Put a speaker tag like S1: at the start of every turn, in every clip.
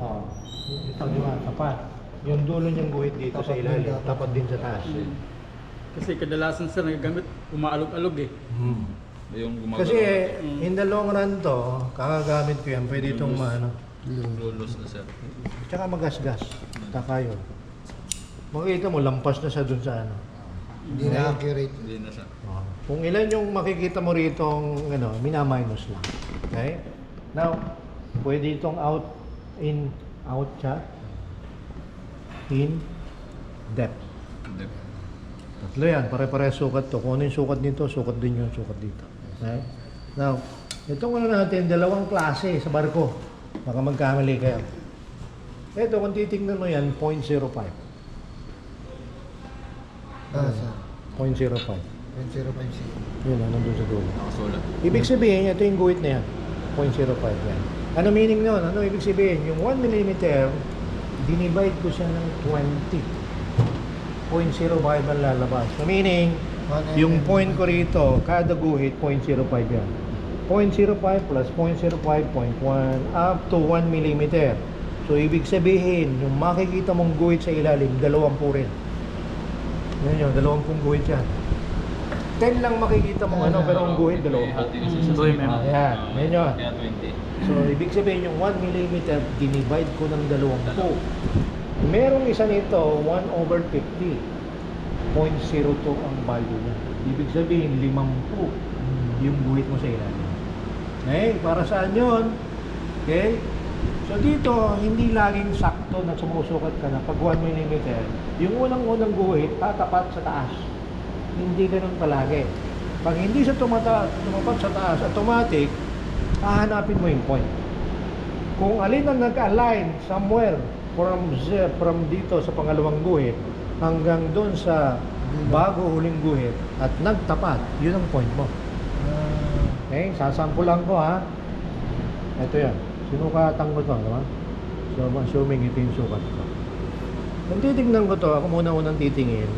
S1: Oh. Ito, di ba? Tapat. Yung dulo niyang guhit dito sa ilalim, tapat din sa taas.
S2: Kasi kadalasan sir nagagamit, umaalog-alog eh.
S3: Yung gumagalaw.
S1: Kasi in the long run to, kakagamit ko yan, pwede itong maano.
S3: Lulos na sir.
S1: Tsaka magasgas. Taka yun. Makikita mo, lampas na siya dun sa ano.
S4: Hindi na accurate.
S3: Hindi na siya.
S1: Oh. Kung ilan yung makikita mo rito, ano, mina-minus lang. Okay? Now, pwede itong out, in, out siya. In, depth.
S3: Hindi.
S1: Tatlo yan, pare-pare sukat to. Kung ano yung sukat nito, sukat din yung sukat dito. Okay? Now, itong ano natin, dalawang klase sa barko. Baka magkamali kayo. Ito, kung titignan mo yan, 0.05.
S4: Sir.
S1: 0.05.
S4: 0.05 siya.
S1: Yun, nandun sa dulo.
S3: Nakasulat.
S1: Ibig sabihin, ito yung guhit na yan. 0.05 yan. Ano meaning nun? Ano ibig sabihin? Yung 1 mm, dinivide ko siya ng 20. 0.05 ang lalabas. So meaning, yung point ko rito, kada guhit, 0.05 yan. 0.05 plus 0.05, 0.1, up to 1 mm. So ibig sabihin, yung makikita mong guhit sa ilalim, 20 rin. Yan yun, 20 guhit yan. 10 lang makikita mong ano, pero ang guhit, 20. Ayan, yan yun.
S3: Kaya 20.
S1: So, ibig sabihin yung 1 mm, dinivide ko ng 20. Merong isa nito, 1/50. 0.02 ang value niya. Ibig sabihin, 50 yung guhit mo sa ilalim. Okay? Para saan yun? Okay? So, dito, hindi laging sakto na sumusukat ka na pag 1 mm. Yung unang-unang guhit, tatapat sa taas. Hindi ganun palagi. Pag hindi siya tumapat sa taas, automatic, hahanapin mo yung point. Kung alin ang nag-align somewhere from dito sa pangalawang guhit hanggang doon sa bago huling guhit at nagtapat, yun ang point mo. Okay, sasampulan ko ha. Ito yan. Sinukatan ko to, diba? So, assuming ito yung sukat ko. Kung titignan ko to, ako muna unang titingin,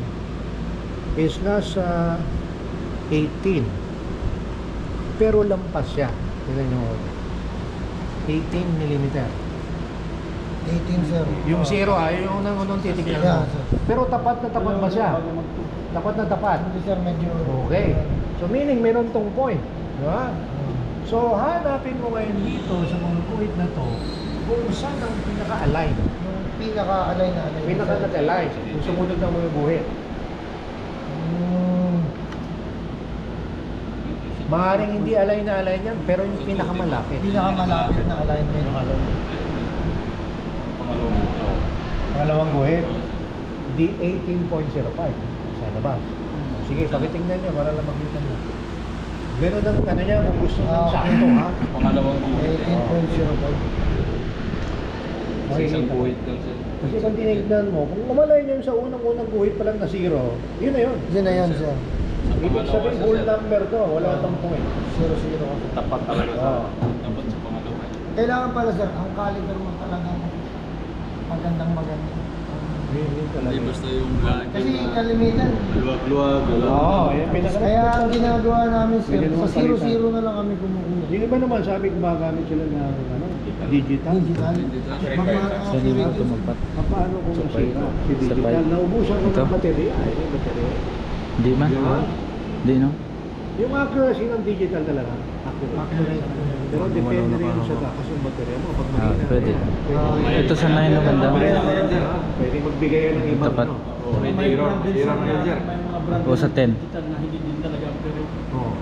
S1: is nasa 18. Pero lampas siya. Tignan nyo. 18 mm.
S4: 18 sir.
S1: Yung zero yung unang titignan
S4: Yeah,
S1: mo.
S4: sir.
S1: Pero tapat na tapat ba siya? Tapat na tapat.
S4: Hindi sir, medyo...
S1: Okay. So meaning meron tong point. Diba? So hanapin mo ngayon dito sa mga guhit na to kung saan ang pinaka-align.
S4: Yung pinaka-align na align.
S1: Pinaka-align. Yung sumunod ng mga guhit. Maaaring hindi align na align yan, pero yung pinakamalapit.
S4: Pinakamalapit na alignment.
S1: Pangalawang guhit, di 18.05 sa labas. Sige, pakitingnan niyo para lang makita niyo. Ganun ang ano niya kung gusto ng sakto ha.
S3: Pangalawang guhit.
S4: 18.05.
S3: Kasi isang guhit lang sir.
S1: Kasi kung tinignan mo, kung umalay niyo sa unang-unang guhit pa lang na zero, yun na yun.
S4: Yun na yan sir.
S1: Ibig sabihin, whole number to, wala pang point.
S4: 0-0 ako.
S3: Tapat talaga sa
S1: Oo.
S3: tapat sa pangalawa.
S4: Kailangan pala sir, ang caliber mo talagang maganda.
S1: Yun talaga.
S3: Hindi basta yung black.
S4: Kasi kalimitan.
S3: Luwag-luwag.
S1: Oo, yan
S4: Kaya ang ginagawa namin sir,
S1: Bigyan mo
S4: sa
S1: palitan.
S4: 0-0 na lang kami kumukuha.
S1: Yung iba naman sabi gumagamit sila ng ano, digital.
S4: Digital.
S1: Paano kung masira? Si digital, naubusan ko ng baterya. Ay, yung baterya.
S5: Di man? Di no?
S1: Yung accuracy ng digital talaga, accurate. Pero depende rin sa takas yung baterya mo. Pag mahina,
S5: Pwede. Ito sa 9 no ganda.
S1: Pwede magbigay yan ng ibang
S5: Tapat.
S1: ano.
S5: O sa 10.
S2: Digital na hindi din talaga pero
S1: Oo.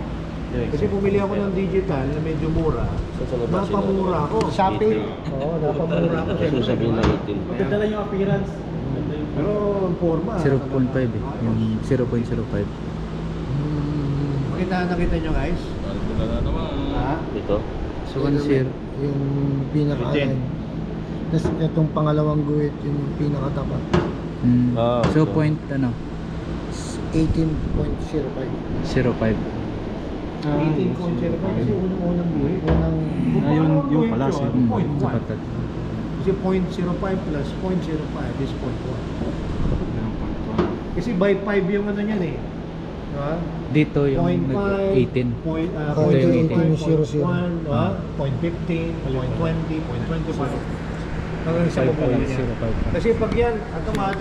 S1: Kasi pumili ako ng digital na medyo mura. Napamura ako.
S4: Shopee.
S1: Oo, napamura ako.
S2: maganda lang yung appearance. Maganda yung
S1: Pero ang forma.
S5: 0.5 eh. Yung 0.05.
S1: Nakita nyo guys?
S3: Wala na naman.
S1: Ha?
S3: Ito?
S5: So 1-0.
S4: Yung pinaka-align. Tapos itong pangalawang guhit, yung pinakatapat.
S5: So point ano?
S4: 18.05.
S5: 0.5.
S1: 18.05 kasi unang-unang buhay.
S4: Yung
S1: pala. Point 1.
S5: Tapat.
S1: Kasi 0.05 plus 0.05 is 0.1. Kasi by 5 yung ano niyan eh. Diba?
S5: Dito yung
S1: 0.5,
S5: 18.
S1: Point,
S5: Ito yung
S1: 0.15, 0.15, 0.20, 0.25. Hanggang sa
S5: 5 pa
S1: mabuhay
S5: lang,
S1: niya.
S5: 0.5 pa.
S1: Kasi pag yan, automatic